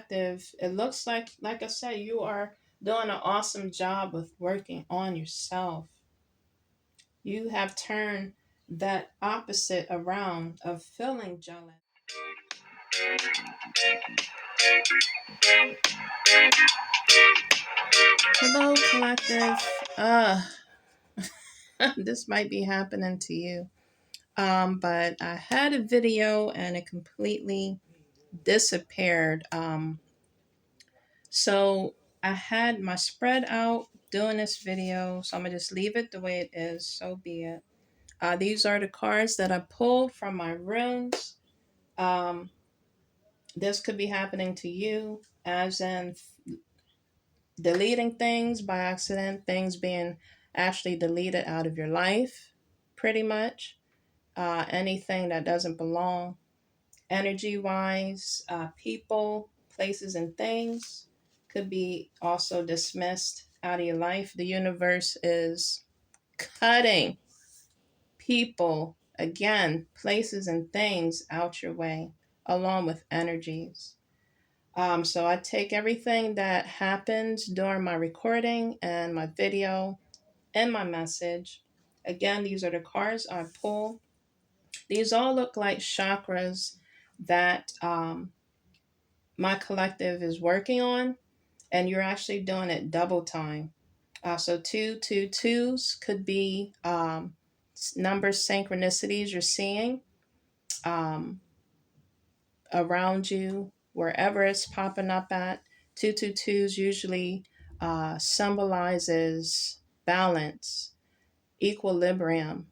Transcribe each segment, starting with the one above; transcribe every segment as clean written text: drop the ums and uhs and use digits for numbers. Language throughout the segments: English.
collective, it looks like I said, you are doing an awesome job with working on yourself. You have turned that opposite around of feeling jealous. Hello, collective. This might be happening to you. But I had a video and it completely disappeared. So I had my spread out doing this video, so I'm gonna just leave it the way it is. So be it. These are the cards that I pulled from my runes. Um, this could be happening to you, as in deleting things by accident, things being actually deleted out of your life, pretty much. Anything that doesn't belong, energy wise, people, places, and things could be also dismissed out of your life. The universe is cutting people, again, places, and things out your way, along with energies. So I take everything that happens during my recording and my video and my message. Again, these are the cards I pull. These all look like chakras that my collective is working on, and you're actually doing it double time. So two twos could be number synchronicities you're seeing um, around you, wherever it's popping up at. Two twos usually symbolizes balance, equilibrium,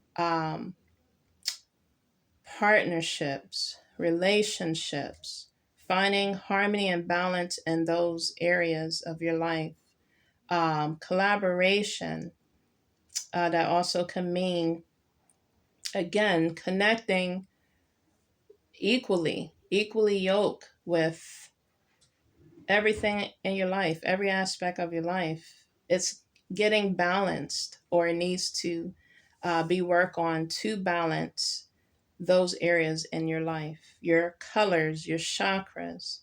partnerships, relationships, finding harmony and balance in those areas of your life. Collaboration, that also can mean, again, connecting equally yoke with everything in your life, every aspect of your life. It's getting balanced, or it needs to be work on to balance those areas in your life, your colors, your chakras,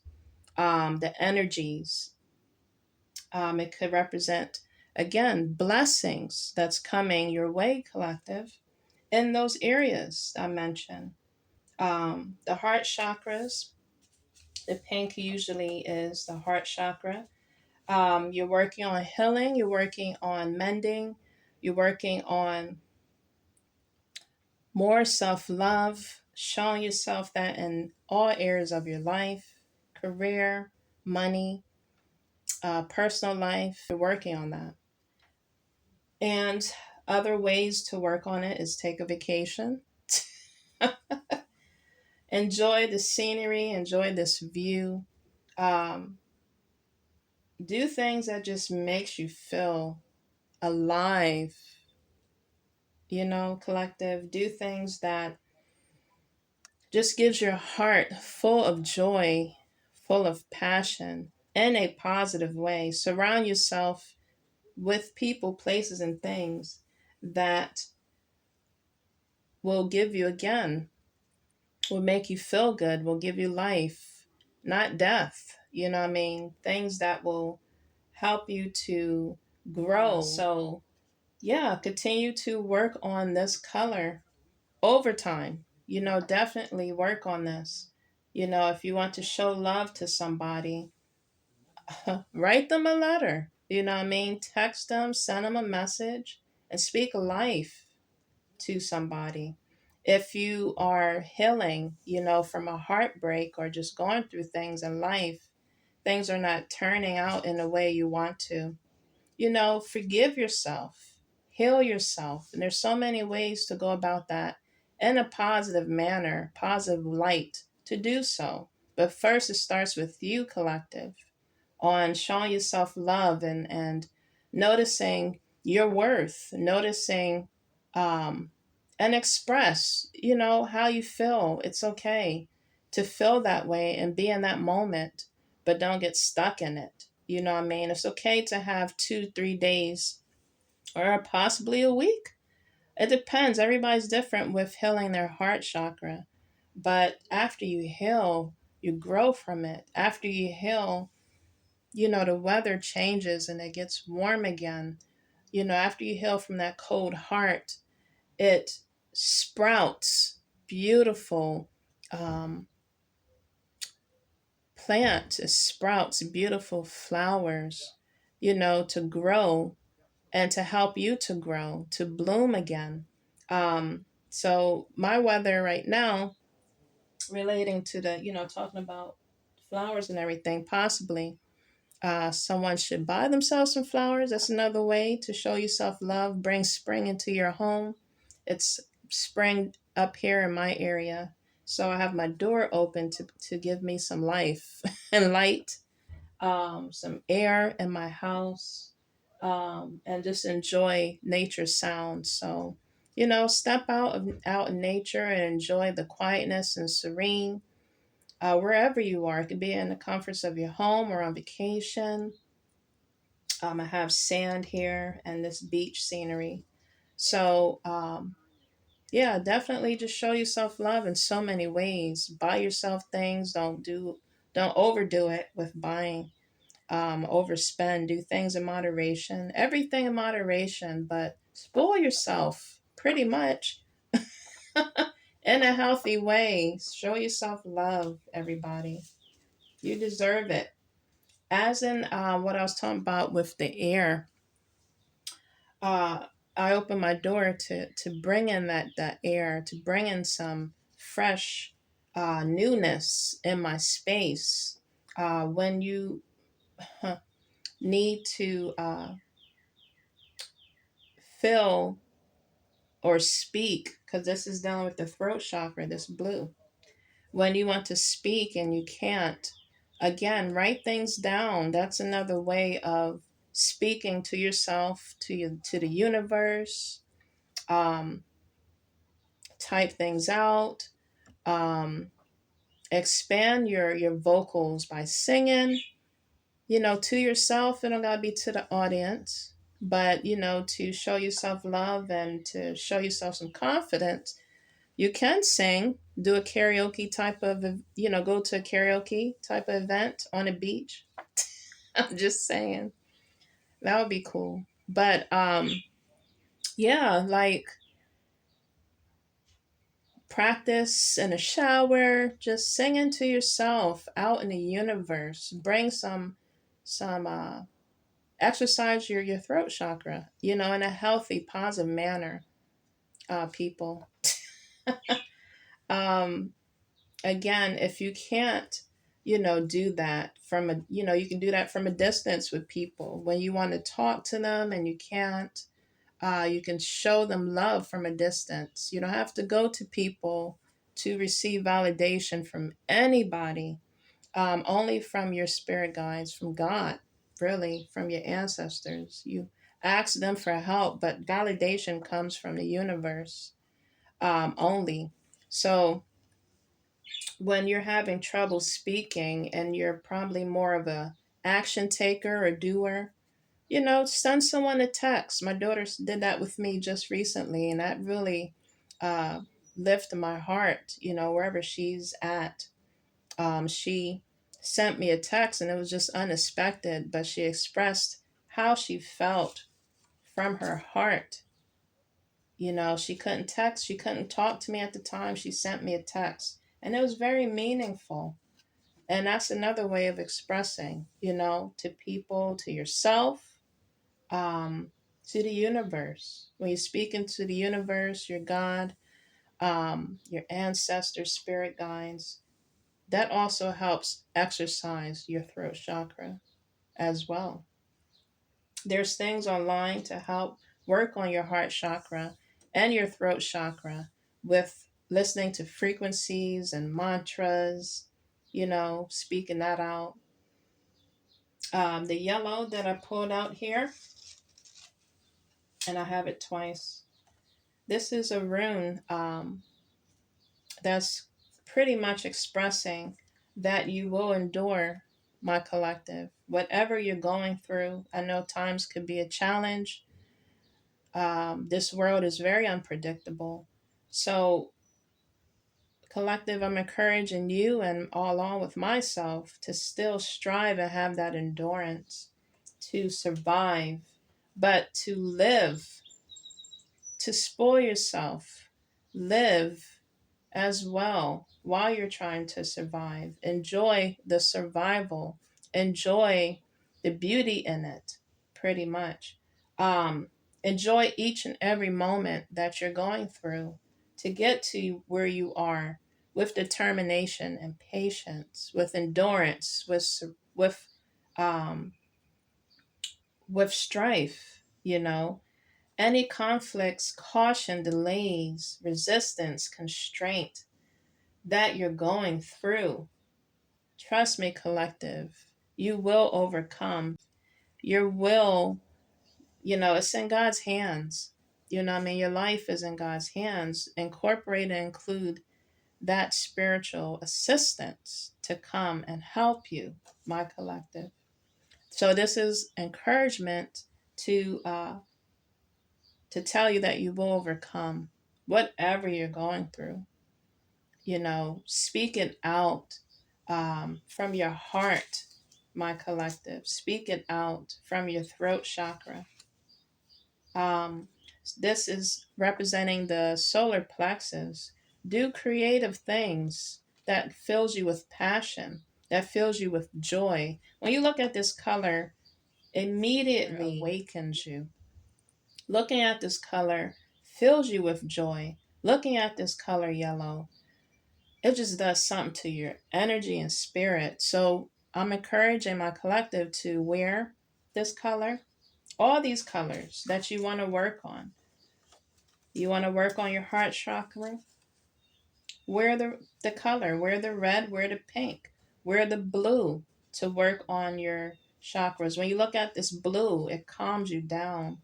the energies. It could represent, again, blessings that's coming your way, collective, in those areas I mentioned. The heart chakras, the pink usually is the heart chakra. You're working on healing, you're working on mending, you're working on more self love, showing yourself that in all areas of your life, career, money, personal life, you're working on that. And other ways to work on it is take a vacation, enjoy the scenery, enjoy this view. Um, do things that just makes you feel alive, collective. Do things that just gives your heart full of joy, full of passion in a positive way. Surround yourself with people, places, and things that will give you, again, will make you feel good, will give you life, not death. You know what I mean? Things that will help you to grow. So, yeah, continue to work on this color over time. Definitely work on this. If you want to show love to somebody, write them a letter. You know what I mean? Text them, send them a message, and speak life to somebody. If you are healing, from a heartbreak or just going through things in life, things are not turning out in the way you want to, forgive yourself, heal yourself. And there's so many ways to go about that in a positive manner, positive light to do so. But first, it starts with you, collective, on showing yourself love and noticing your worth, noticing um, and express, how you feel. It's okay to feel that way and be in that moment, but don't get stuck in it. You know what I mean? It's okay to have 2, 3 days or possibly a week. It depends. Everybody's different with healing their heart chakra. But after you heal, You grow from it. After you heal, the weather changes and it gets warm again. After you heal from that cold heart, it sprouts beautiful um, plants. It sprouts beautiful flowers, to grow and to help you to grow, to bloom again. So my weather right now, relating to the, talking about flowers and everything, possibly someone should buy themselves some flowers. That's another way to show yourself love. Bring spring into your home. It's spring up here in my area. So I have my door open to give me some life and light, some air in my house, and just enjoy nature sounds. So, step out in nature and enjoy the quietness and serene wherever you are. It could be in the comforts of your home or on vacation. I have sand here and this beach scenery. So, yeah, definitely just show yourself love in so many ways. Buy yourself things. Don't overdo it with buying. Overspend. Do things in moderation. Everything in moderation, but spoil yourself pretty much in a healthy way. Show yourself love, everybody. You deserve it. As in what I was talking about with the air, uh, I open my door to bring in that air, to bring in some fresh newness in my space. When you need to fill or speak, because this is dealing with the throat chakra, this blue. When you want to speak and you can't, again, write things down. That's another way of speaking to yourself, to the universe. Um, Type things out. Um, Expand your vocals by singing. To yourself. It don't gotta be to the audience, but to show yourself love and to show yourself some confidence. You can sing, do a karaoke type of, go to a karaoke type of event on a beach. I'm just saying that would be cool. But yeah, like practice in a shower, just singing to yourself out in the universe. Bring some exercise your throat chakra, in a healthy, positive manner. People. Um, Again, if you can't, do that from a, you can do that from a distance with people. When you want to talk to them and you can't, you can show them love from a distance. You don't have to go to people to receive validation from anybody, only from your spirit guides, from God, really, from your ancestors. You ask them for help, but validation comes from the universe, only. So when you're having trouble speaking and you're probably more of a action taker or doer, send someone a text. My daughter did that with me just recently, and that really uh, lifted my heart. Wherever she's at, she sent me a text, and it was just unexpected, but she expressed how she felt from her heart. She couldn't text, she couldn't talk to me at the time. She sent me a text, and it was very meaningful. And that's another way of expressing, to people, to yourself, um, to the universe. When you're speaking to the universe, your God, your ancestors, spirit guides, that also helps exercise your throat chakra as well. There's things online to help work on your heart chakra and your throat chakra with listening to frequencies and mantras, speaking that out. The yellow that I pulled out here, and I have it twice. This is a rune that's pretty much expressing that you will endure, my collective. Whatever you're going through, I know times could be a challenge. This world is very unpredictable. So Collective, I'm encouraging you and all along with myself to still strive and have that endurance to survive, but to live, to spoil yourself, live as well while you're trying to survive. Enjoy the survival, enjoy the beauty in it, pretty much. Um, Enjoy each and every moment that you're going through to get to where you are with determination and patience, with endurance, um, with strife, you know. Any conflicts, caution, delays, resistance, constraint that you're going through, trust me, collective, you will overcome. Your will, it's in God's hands. You know what I mean? Your life is in God's hands. Incorporate and include that spiritual assistance to come and help you, my collective. So this is encouragement to tell you that you will overcome whatever you're going through. Speak it out from your heart, my collective. Speak it out from your throat chakra. Um, this is representing the solar plexus. Do creative things that fills you with passion, that fills you with joy. When you look at this color, immediately awakens you. Looking at this color fills you with joy. Looking at this color yellow, it just does something to your energy and spirit. So I'm encouraging my collective to wear this color, all these colors that you want to work on. You want to work on your heart chakra? Wear the color, wear the red, wear the pink, wear the blue to work on your chakras. When you look at this blue, it calms you down.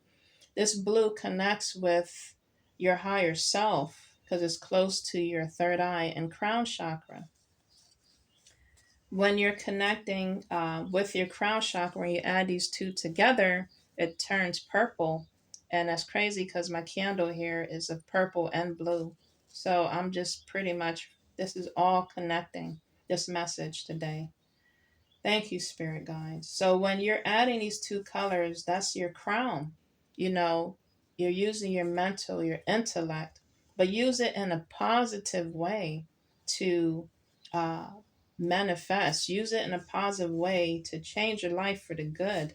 This blue connects with your higher self because it's close to your third eye and crown chakra. When you're connecting with your crown chakra, when you add these two together, it turns purple. And that's crazy because my candle here is of purple and blue. So I'm just pretty much, this is all connecting this message today. Thank you, spirit guides. So when you're adding these two colors, that's your crown. You know, you're using your mental, your intellect, but use it in a positive way to uh, manifest. Use it in a positive way to change your life for the good,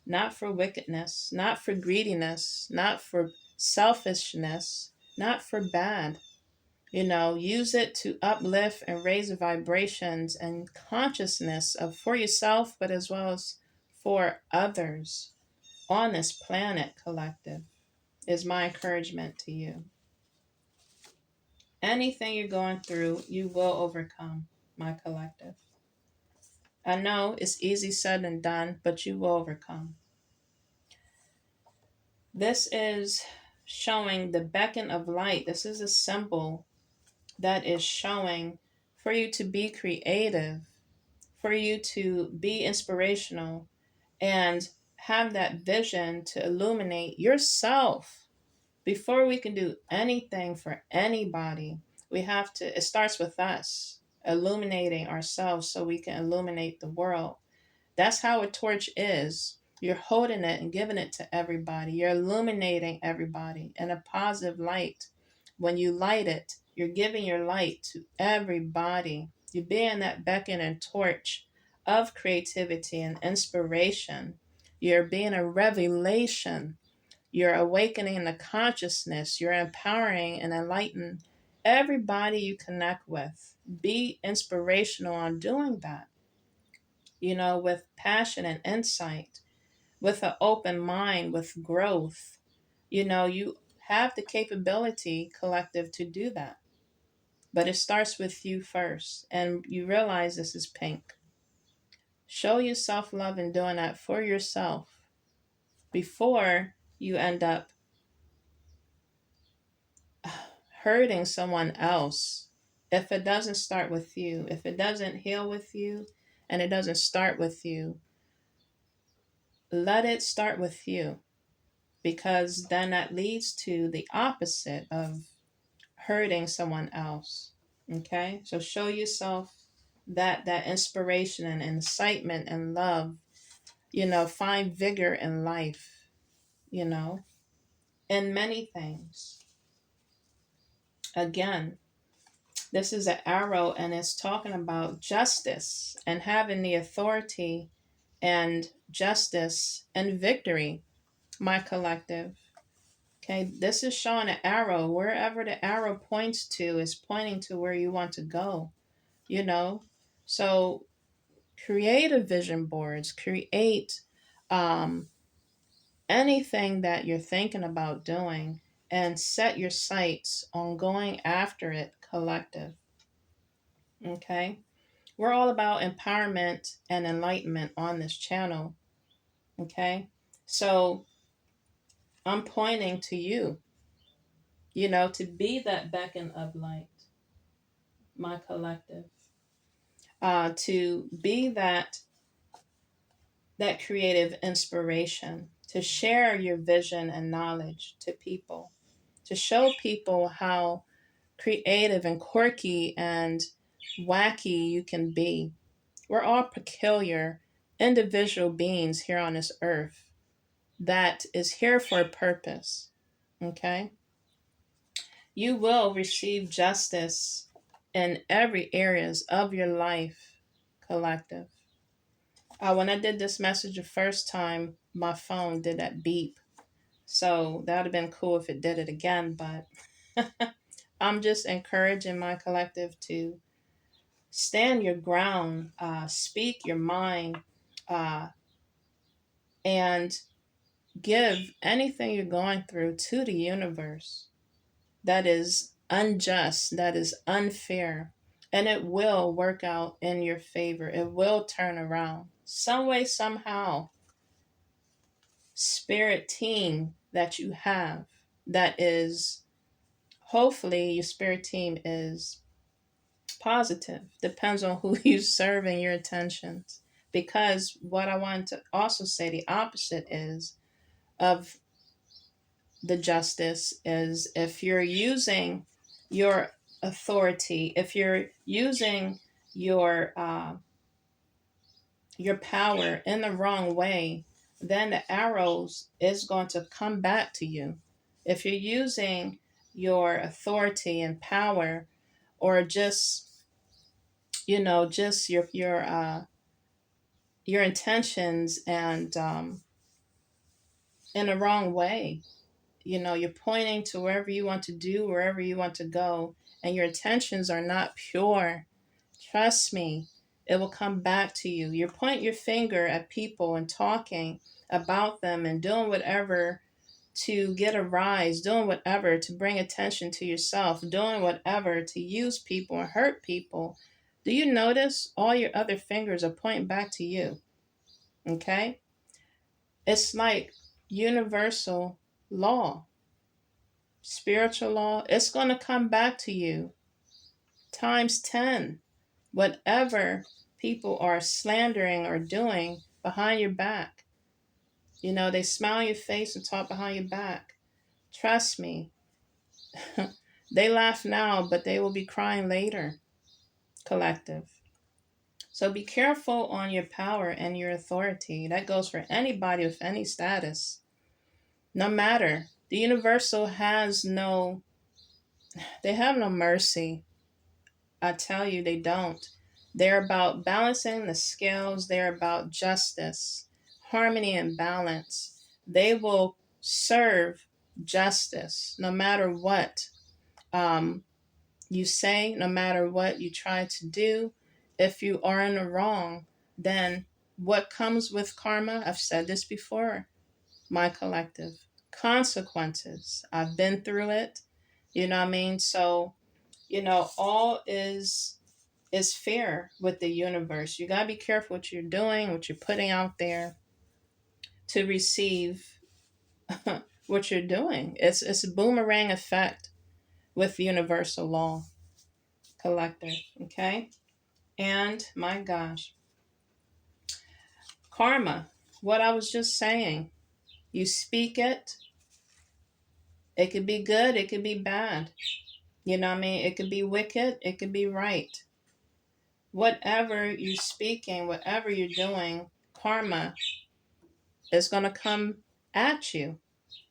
not for wickedness, not for greediness, not for selfishness, not for bad. Use it to uplift and raise the vibrations and consciousness of for yourself, but as well as for others on this planet, collective, is my encouragement to you. Anything you're going through, you will overcome, my collective. I know it's easy said than done, but you will overcome. This is showing the beacon of light. This is a symbol that is showing for you to be creative, for you to be inspirational, and have that vision to illuminate yourself. Before we can do anything for anybody, it starts with us illuminating ourselves so we can illuminate the world. That's how a torch is. You're holding it and giving it to everybody. You're illuminating everybody in a positive light. When you light it, you're giving your light to everybody. You're being that beacon and torch of creativity and inspiration. You're being a revelation. You're awakening the consciousness. You're empowering and enlightening everybody you connect with. Be inspirational on doing that, with passion and insight, with an open mind, with growth. You have the capability, collective, to do that. But it starts with you first. And you realize this is pink. Show yourself love in doing that for yourself before you end up hurting someone else. If it doesn't start with you, if it doesn't heal with you, and it doesn't start with you, let it start with you, because then that leads to the opposite of hurting someone else. Okay, so show yourself that inspiration and incitement and love. Find vigor in life. You know, in many things. Again, this is an arrow, and it's talking about justice and having the authority and justice and victory. My collective. Okay, this is showing an arrow. Wherever the arrow points to is pointing to where you want to go, you know? So create a vision boards, create um, anything that you're thinking about doing, and set your sights on going after it, collective. Okay? We're all about empowerment and enlightenment on this channel. Okay? So I'm pointing to you, to be that beacon of light, my collective, to be that creative inspiration, to share your vision and knowledge to people, to show people how creative and quirky and wacky you can be. We're all peculiar individual beings here on this earth that is here for a purpose. Okay? You will receive justice in every areas of your life, collective. When I did this message the first time, my phone did that beep. So that would have been cool if it did it again, but I'm just encouraging my collective to stand your ground, speak your mind, uh, and give anything you're going through to the universe that is unjust, that is unfair, and it will work out in your favor. It will turn around. Some way, somehow, spirit team that you have that is, hopefully, your spirit team is positive. Depends on who you serve and your intentions. Because what I want to also say, the opposite is of the justice is if you're using your authority, if you're using your your power in the wrong way, then the arrows is going to come back to you. If you're using your authority and power, or just just your intentions and in the wrong way, you're pointing to wherever you want to do, wherever you want to go, and your intentions are not pure. Trust me, it will come back to you. You're pointing your finger at people and talking about them and doing whatever to get a rise, doing whatever to bring attention to yourself, doing whatever to use people and hurt people. Do you notice all your other fingers are pointing back to you? Okay? It's like universal law, spiritual law. It's going to come back to you times 10. Whatever people are slandering or doing behind your back, they smile in your face and talk behind your back. Trust me, they laugh now, but they will be crying later, collective. So be careful on your power and your authority. That goes for anybody with any status. No matter. The universal they have no mercy. I tell you, they don't. They're about balancing the scales. They're about justice, harmony, and balance. They will serve justice no matter what um, you say, no matter what you try to do. If you are in the wrong, then what comes with karma? I've said this before, my collective. Consequences. I've been through it. You know what I mean? So, all is fair with the universe. You got to be careful what you're doing, what you're putting out there to receive what you're doing. It's a boomerang effect with universal law, collective, okay? And my gosh, karma, what I was just saying, you speak it, it could be good, it could be bad. You know what I mean? It could be wicked, it could be right. Whatever you're speaking, whatever you're doing, karma is going to come at you.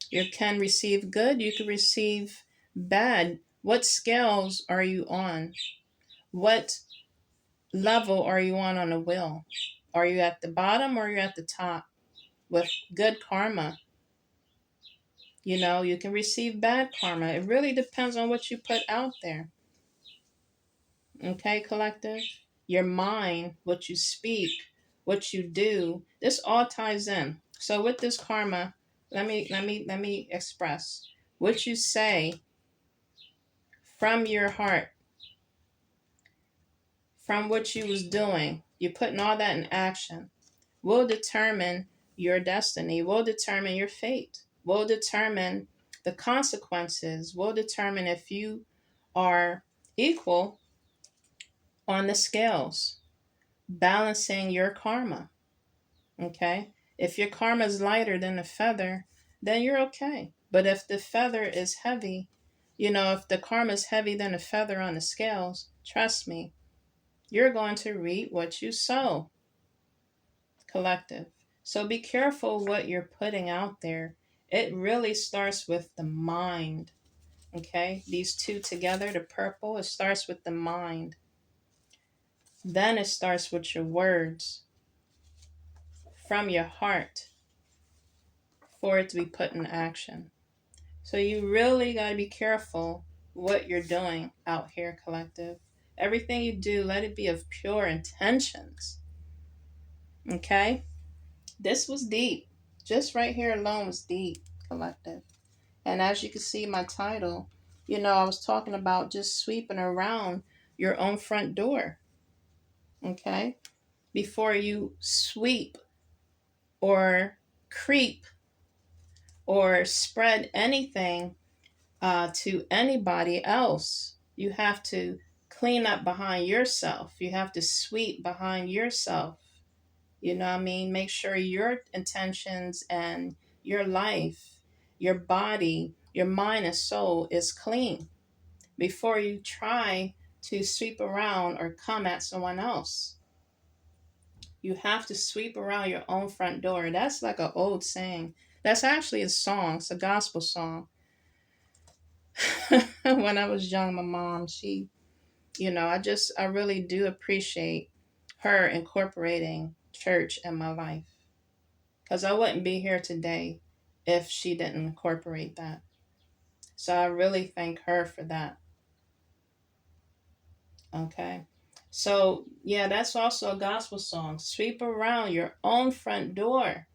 You can receive good, you can receive bad. What scales are you on? What level are you on the wheel? Are you at the bottom or are you at the top? With good karma, you know, you can receive bad karma. It really depends on what you put out there. Okay, collective? Your mind, what you speak, what you do, this all ties in. So with this karma, let me express. What you say from your heart, from what you was doing, you're putting all that in action, will determine your destiny, will determine your fate, will determine the consequences, will determine if you are equal on the scales, balancing your karma. Okay? If your karma is lighter than a feather, then you're okay. But if the feather is heavy, you know, if the karma is heavy than a feather on the scales, trust me, you're going to reap what you sow, collective. So be careful what you're putting out there. It really starts with the mind. Okay? These two together, the purple, it starts with the mind. Then it starts with your words from your heart for it to be put in action. So you really got to be careful what you're doing out here, collective. Everything you do, let it be of pure intentions. Okay? This was deep. Just right here alone was deep, collective. And as you can see my title, you know, I was talking about just sweeping around your own front door. Okay? Before you sweep or creep or spread anything to anybody else, you have to clean up behind yourself. You have to sweep behind yourself. You know what I mean? Make sure your intentions and your life, your body, your mind and soul is clean before you try to sweep around or come at someone else. You have to sweep around your own front door. That's like an old saying. That's actually a song. It's a gospel song. When I was young, my mom, she, you know, I really do appreciate her incorporating church in my life. Because I wouldn't be here today if she didn't incorporate that. So I really thank her for that. Okay. So, yeah, that's also a gospel song. Sweep around your own front door.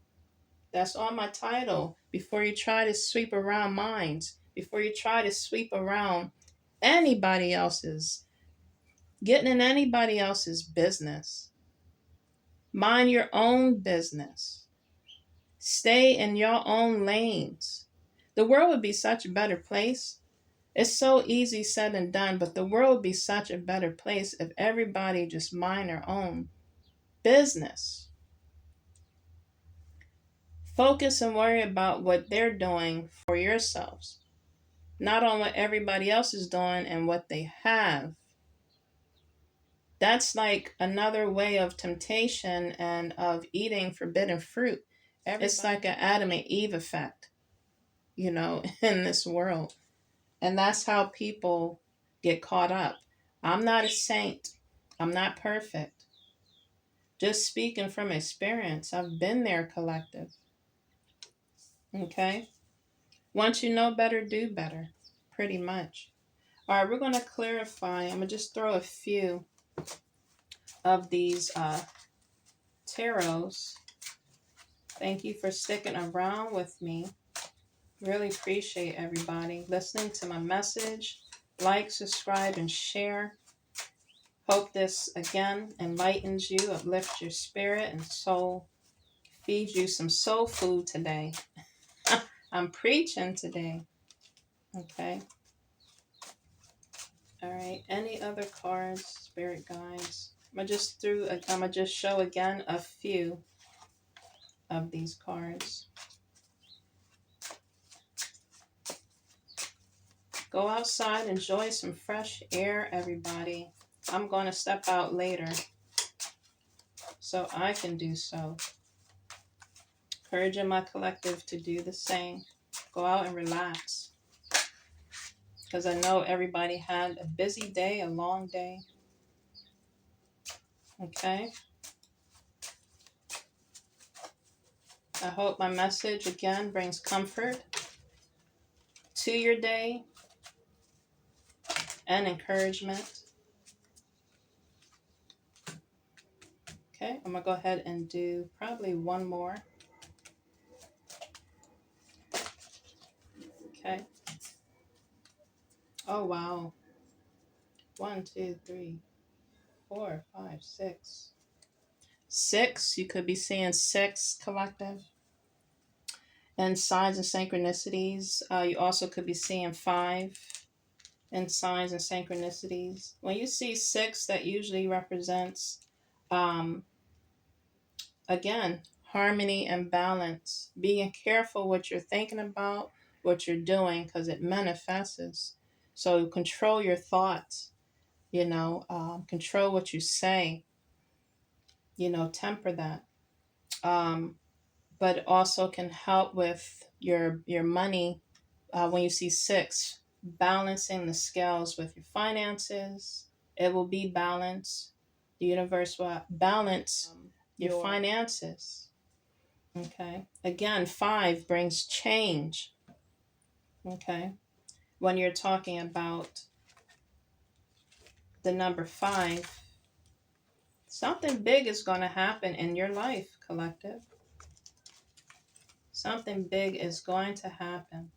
That's on my title. Before you try to sweep around minds, before you try to sweep around anybody else's, getting in anybody else's business. Mind your own business. Stay in your own lanes. The world would be such a better place. It's so easy said and done, but the world would be such a better place if everybody just mind their own business. Focus and worry about what they're doing for yourselves, not on what everybody else is doing and what they have. That's like another way of temptation and of eating forbidden fruit. It's like an Adam and Eve effect, you know, in this world. And that's how people get caught up. I'm not a saint. I'm not perfect. Just speaking from experience. I've been there, collective. Okay? Once you know better, do better. Pretty much. All right, we're going to clarify. I'm going to just throw a few of these tarots. Thank you for sticking around with me. Really appreciate everybody listening to my message. Like, subscribe, and share. Hope this again enlightens you, uplifts your spirit and soul, feeds you some soul food today. I'm preaching today. Okay. All right. Any other cards, spirit guides? I'm gonna just show again a few of these cards. Go outside, enjoy some fresh air, everybody. I'm going to step out later so I can do so. Encouraging my collective to do the same. Go out and relax. Because I know everybody had a busy day, a long day. Okay? I hope my message again brings comfort to your day and encouragement. Okay, I'm going to go ahead and do probably one more. Okay. Oh, wow. 1, 2, 3, 4, 5, 6. 6, you could be seeing 6 collective. And signs and synchronicities, you also could be seeing 5 and signs and synchronicities. When you see 6, that usually represents, again, harmony and balance. Being careful what you're thinking about, what you're doing, because it manifests. So control your thoughts, control what you say, temper that. But it also can help with your money. When you see 6, balancing the scales with your finances, it will be balanced. The universe will balance your finances. Okay. Again, 5 brings change. Okay. When you're talking about the number 5, something big is going to happen in your life, collective. Something big is going to happen.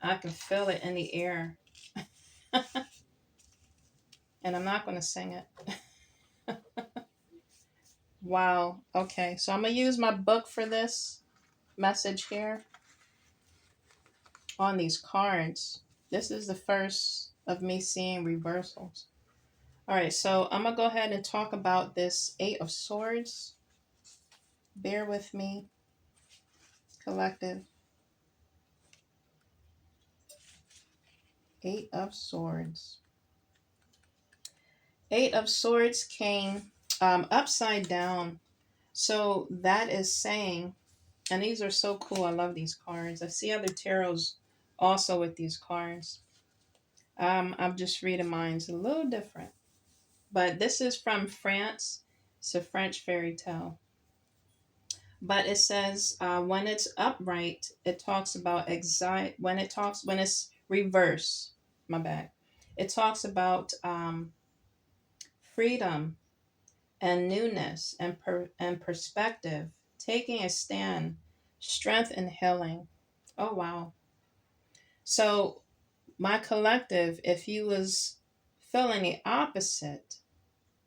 I can feel it in the air. And I'm not going to sing it. Wow. Okay. So I'm going to use my book for this message here on these cards. This is the first of me seeing reversals. All right. So I'm going to go ahead and talk about this 8 of Swords. Bear with me, collective. 8 of Swords. 8 of Swords came upside down. So that is saying, and these are so cool. I love these cards. I see other tarots also with these cards. I'm just reading mine's a little different. But this is from France. It's a French fairy tale. But it says when it's upright, it talks about anxiety. When it's reverse, my bad. It talks about freedom and newness and perspective, taking a stand, strength and healing. Oh wow. So my collective, if you was feeling the opposite,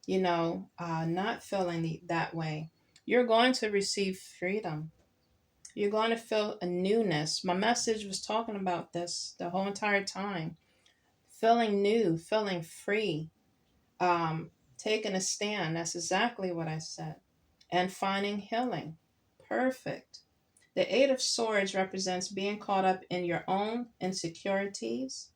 not feeling that way, you're going to receive freedom. You're going to feel a newness. My message was talking about this the whole entire time. Feeling new, feeling free, taking a stand. That's exactly what I said. And finding healing. Perfect. The 8 of Swords represents being caught up in your own insecurities.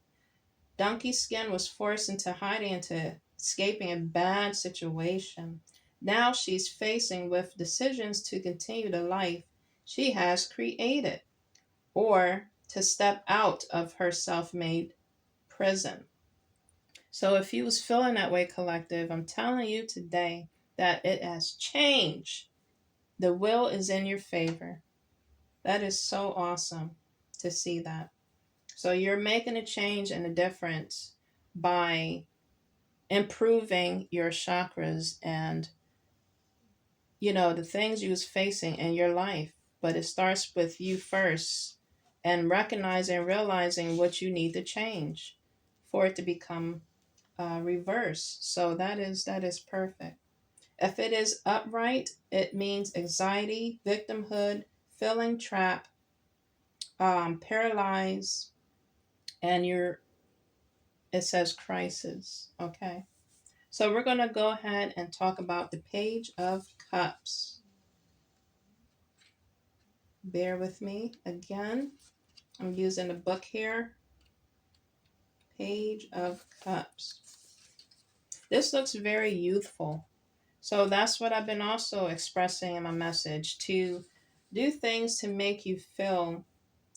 Donkey Skin was forced into hiding, into escaping a bad situation. Now she's facing with decisions to continue the life she has created or to step out of her self-made prison. So if you was feeling that way, collective, I'm telling you today that it has changed. The will is in your favor. That is so awesome to see that. So you're making a change and a difference by improving your chakras and the things you was facing in your life. But it starts with you first and recognizing, realizing what you need to change for it to become reverse. So that is perfect. If it is upright, it means anxiety, victimhood, feeling trapped, paralyzed, and it says crisis. Okay. So we're going to go ahead and talk about the Page of Cups. Bear with me again. I'm using a book here. Page of Cups. This looks very youthful. So that's what I've been also expressing in my message, to do things to make you feel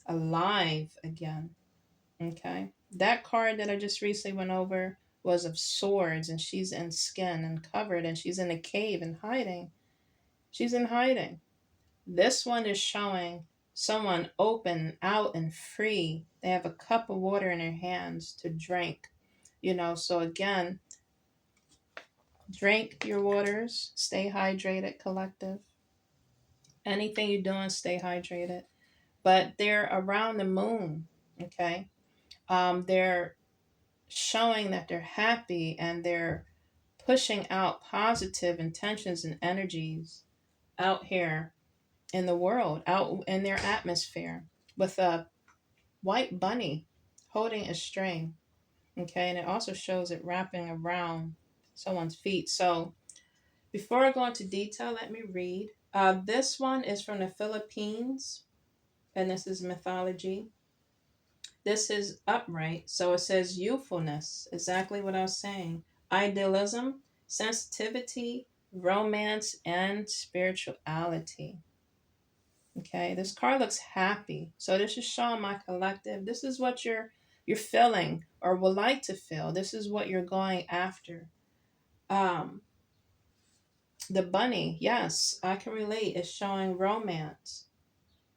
alive again. Okay. That card that I just recently went over was of swords, and she's in skin and covered, and she's in a cave and hiding. She's in hiding. This one is showing someone open, out, and free. They have a cup of water in their hands to drink. So again, drink your waters, stay hydrated, collective. Anything you're doing, stay hydrated. But they're around the moon, okay? They're showing that they're happy, and they're pushing out positive intentions and energies out here in the world, out in their atmosphere, with a white bunny holding a string. Okay, and it also shows it wrapping around someone's feet. So before I go into detail, let me read. This one is from the Philippines, and this is mythology. This is upright, so it says youthfulness, exactly what I was saying. Idealism, sensitivity, romance, and spirituality. Okay, this card looks happy. So this is showing my collective. This is what you're feeling or would like to feel. This is what you're going after. Um, the bunny, yes, I can relate. It's showing romance.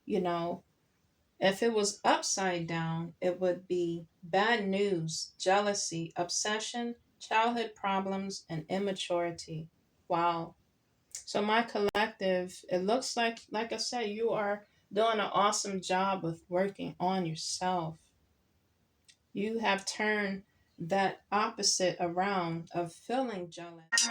You know, if it was upside down, it would be bad news, jealousy, obsession, childhood problems, and immaturity. Wow. So my collective, it looks like I said, you are doing an awesome job with working on yourself. You have turned that opposite around of feeling jealous.